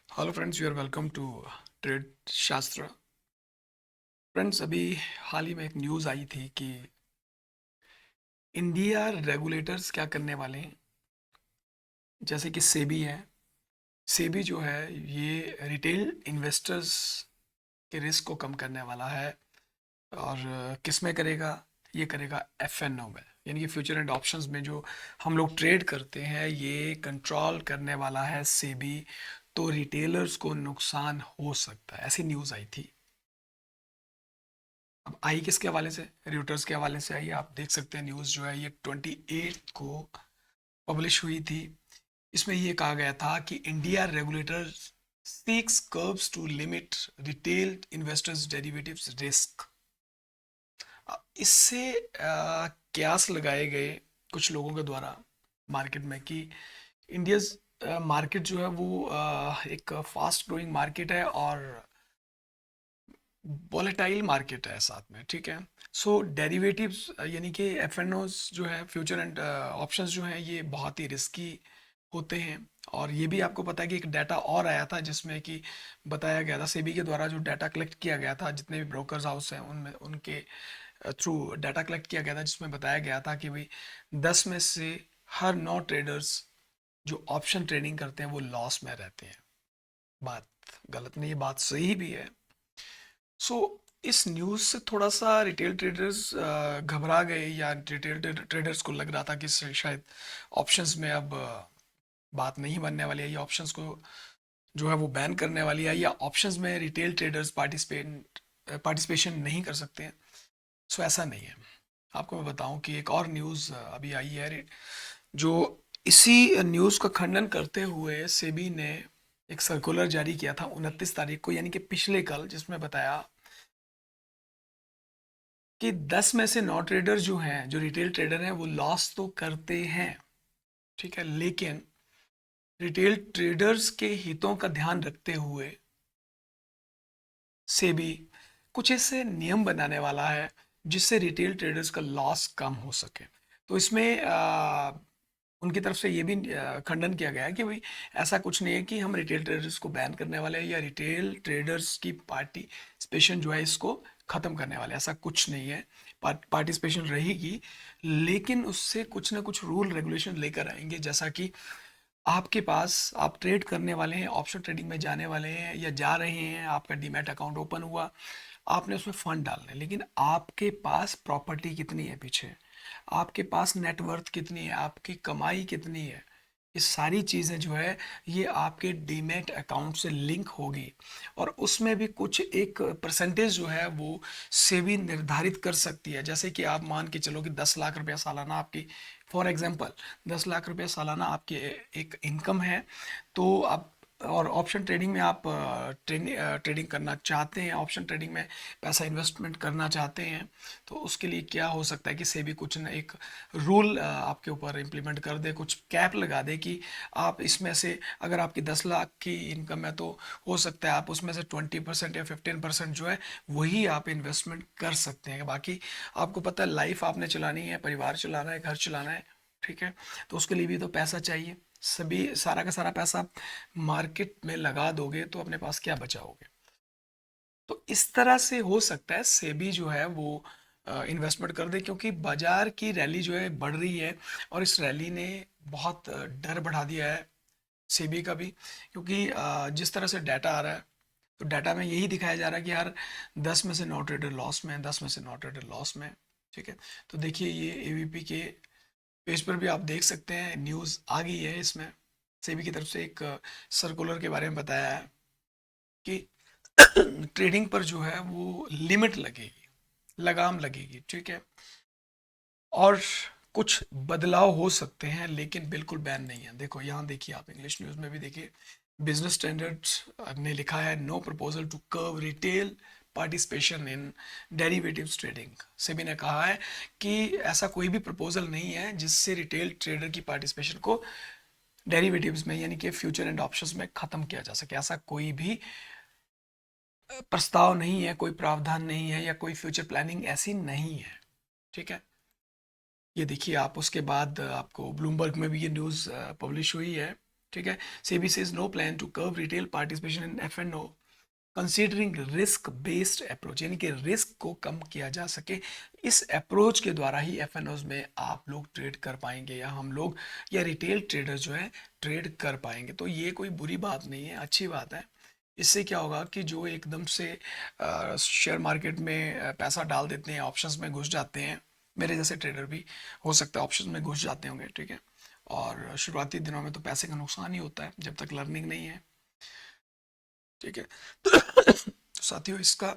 Hello friends, you are welcome to trade Shastra. Friends, अभी हाल ही में एक न्यूज़ आई थी कि इंडिया रेगुलेटर्स क्या करने वाले हैं। जैसे कि सेबी है। सेबी जो है ये रिटेल इन्वेस्टर्स के रिस्क को कम करने वाला है। और किस में करेगा? ये करेगा एफएनओ में, यानी कि फ्यूचर एंड ऑप्शंस में जो हम लोग ट्रेड करते हैं ये कंट्रोल करने वाला है सेबी। तो रिटेलर्स को नुकसान हो सकता है, ऐसी न्यूज़ आई थी। अब आई किसके हवाले से? reuters के हवाले से आई। आप देख सकते हैं न्यूज़ जो है ये 28 को पब्लिश हुई थी। इसमें ये कहा गया था कि India regulator seeks curbs to limit retail investors derivatives risk. इससे कयास लगाए गए कुछ लोगों के द्वारा मार्केट में कि इंडियाज मार्केट जो है वो एक फास्ट ग्रोइंग मार्केट है और वॉलेटाइल मार्केट है साथ में, ठीक है। सो डेरिवेटिव्स यानी कि एफएनओज जो है, फ्यूचर एंड ऑप्शंस जो हैं, ये बहुत ही रिस्की होते हैं। और ये भी आपको पता है कि एक डाटा और आया था जिसमें कि बताया गया था सेबी के द्वारा, जो डाटा कलेक्ट किया गया था जितने भी ब्रोकर्स हाउस हैं उनमें उनके थ्रू डाटा कलेक्ट किया गया था, जिसमें बताया गया था कि भाई 10 में से हर 9 ट्रेडर्स जो ऑप्शन ट्रेडिंग करते हैं वो लॉस में रहते हैं। बात गलत नहीं, ये बात सही भी है। सो इस न्यूज़ से थोड़ा सा रिटेल ट्रेडर्स घबरा गए, या रिटेल ट्रेडर्स को लग रहा था कि शायद ऑप्शंस में अब बात नहीं बनने वाली है, या ऑप्शंस को जो है वो बैन करने वाली है, या ऑप्शंस में रिटेल ट्रेडर्स पार्टिसिपेशन नहीं कर सकते हैं। सो ऐसा नहीं है। आपको मैं बताऊं कि एक और न्यूज़ अभी आई है जो इसी न्यूज़ का खंडन करते हुए सेबी ने एक सर्कुलर जारी किया था 29 तारीख को, यानी कि पिछले कल, जिसमें बताया कि 10 में से 9 ट्रेडर जो हैं, जो रिटेल ट्रेडर हैं, वो लॉस तो करते हैं, ठीक है, लेकिन रिटेल ट्रेडर्स के हितों का ध्यान रखते हुए सेबी कुछ ऐसे नियम बनाने वाला है जिससे रिटेल ट्रेडर्स का लॉस कम हो सके। तो इसमें उनकी तरफ से ये भी खंडन किया गया है कि भाई ऐसा कुछ नहीं है कि हम रिटेल ट्रेडर्स को बैन करने वाले हैं या रिटेल ट्रेडर्स की पार्टिसिपेशन जो है इसको ख़त्म करने वाले हैं। ऐसा कुछ नहीं है। पार्टिसिपेशन रहेगी, लेकिन उससे कुछ ना कुछ रूल रेगुलेशन लेकर आएंगे। जैसा कि आपके पास, आप ट्रेड करने वाले हैं, ऑप्शन ट्रेडिंग में जाने वाले हैं या जा रहे हैं, आपका डीमैट अकाउंट ओपन हुआ, आपने उसमें फंड डालने हैं, लेकिन आपके पास प्रॉपर्टी कितनी है पीछे, आपके पास नेटवर्थ कितनी है, आपकी कमाई कितनी है, ये सारी चीज़ें जो है ये आपके डीमैट अकाउंट से लिंक होगी। और उसमें भी कुछ एक परसेंटेज जो है वो सेबी निर्धारित कर सकती है। जैसे कि आप मान के चलो कि 10 लाख रुपया सालाना आपकी, फॉर एग्जांपल 10 लाख रुपया सालाना आपकी एक इनकम है। तो आप, और ऑप्शन ट्रेडिंग में आप ट्रेडिंग करना चाहते हैं, ऑप्शन ट्रेडिंग में पैसा इन्वेस्टमेंट करना चाहते हैं, तो उसके लिए क्या हो सकता है कि सेबी कुछ न एक रूल आपके ऊपर इम्प्लीमेंट कर दे, कुछ कैप लगा दे कि आप इसमें से, अगर आपकी 10 लाख की इनकम है तो हो सकता है आप उसमें से 20% या 15% जो है वही आप इन्वेस्टमेंट कर सकते हैं। बाकी आपको पता है लाइफ आपने चलानी है, परिवार चलाना है, घर चलाना है, ठीक है। तो उसके लिए भी तो पैसा चाहिए। सभी सारा का सारा पैसा आप मार्केट में लगा दोगे तो अपने पास क्या बचाओगे? तो इस तरह से हो सकता है सेबी जो है वो इन्वेस्टमेंट कर दे, क्योंकि बाजार की रैली जो है बढ़ रही है। और इस रैली ने बहुत डर बढ़ा दिया है सेबी का भी, क्योंकि जिस तरह से डाटा आ रहा है, तो डाटा में यही दिखाया जा रहा है कि यार 10 में से 9 ट्रेडर लॉस में है, 10 में से 9 ट्रेडर लॉस में है, ठीक है। तो देखिए ये एवीपी के पेज पर भी आप देख सकते हैं, न्यूज़ आ गई है। इसमें सेबी की तरफ से एक सर्कुलर के बारे में बताया है कि ट्रेडिंग पर जो है वो लिमिट लगेगी, लगाम लगेगी, ठीक है। और कुछ बदलाव हो सकते हैं, लेकिन बिल्कुल बैन नहीं है। देखो यहाँ देखिए, आप इंग्लिश न्यूज़ में भी देखिए, बिजनेस स्टैंडर्ड्स ने लिखा है no proposal to curb retail participation in derivatives trading. SEBI ने कहा है कि ऐसा कोई भी प्रपोजल नहीं है जिससे रिटेल ट्रेडर की पार्टिसिपेशन को डेरिवेटिव्स में, यानी कि फ्यूचर एंड ऑप्शंस में ख़त्म किया जा सके। ऐसा कोई भी प्रस्ताव नहीं है, कोई प्रावधान नहीं है, या कोई फ्यूचर प्लानिंग ऐसी नहीं है, ठीक है। ये देखिए आप, उसके बाद आपको ब्लूमबर्ग में भी ये न्यूज़ पब्लिश हुई है ठीक है। SEBI says no plan to curb retail participation in F&O considering risk based approach, यानी कि रिस्क को कम किया जा सके। इस अप्रोच के द्वारा ही एफ&ओज में आप लोग ट्रेड कर पाएंगे, या हम लोग या रिटेल ट्रेडर जो है ट्रेड कर पाएंगे। तो ये कोई बुरी बात नहीं है, अच्छी बात है। इससे क्या होगा कि जो एकदम से शेयर मार्केट में पैसा डाल देते हैं, ऑप्शंस में घुस जाते हैं, मेरे जैसे ट्रेडर भी हो सकता है ऑप्शंस में घुस जाते होंगे, ठीक है। और शुरुआती दिनों में तो पैसे का नुकसान ही होता है जब तक लर्निंग नहीं है, ठीक है। तो साथियों, इसका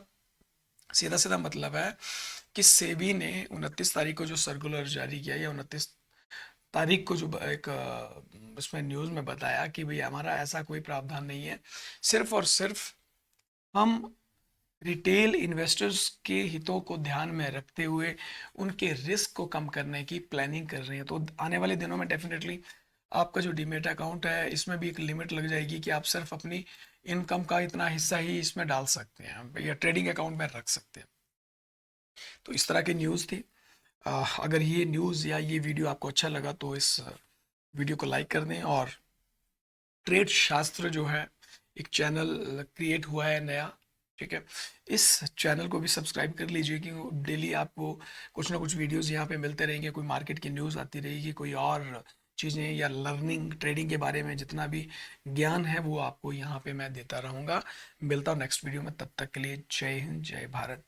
सीधा सीधा मतलब है कि सेबी ने 29 तारीख को जो सर्कुलर जारी किया, या 29 तारीख को जो एक उसमें न्यूज़ में बताया कि भाई हमारा ऐसा कोई प्रावधान नहीं है, सिर्फ और सिर्फ हम रिटेल इन्वेस्टर्स के हितों को ध्यान में रखते हुए उनके रिस्क को कम करने की प्लानिंग कर रहे हैं। तो आने वाले दिनों में डेफिनेटली आपका जो डीमेट अकाउंट है, इसमें भी एक लिमिट लग जाएगी कि आप सिर्फ अपनी इनकम का इतना हिस्सा ही इसमें डाल सकते हैं, या ट्रेडिंग अकाउंट में रख सकते हैं। तो इस तरह की न्यूज़ थी। अगर ये न्यूज़ या ये वीडियो आपको अच्छा लगा तो इस वीडियो को लाइक कर दें, और ट्रेड शास्त्र जो है एक चैनल क्रिएट हुआ है नया, ठीक है, इस चैनल को भी सब्सक्राइब कर लीजिए, कि डेली आपको कुछ ना कुछ वीडियोस यहाँ पे मिलते रहेंगे, कोई मार्केट की न्यूज़ आती रहेगी, कोई और चीज़ें या लर्निंग ट्रेडिंग के बारे में जितना भी ज्ञान है वो आपको यहाँ पे मैं देता रहूँगा। मिलता हूँ नेक्स्ट वीडियो में, तब तक के लिए जय हिंद, जय भारत।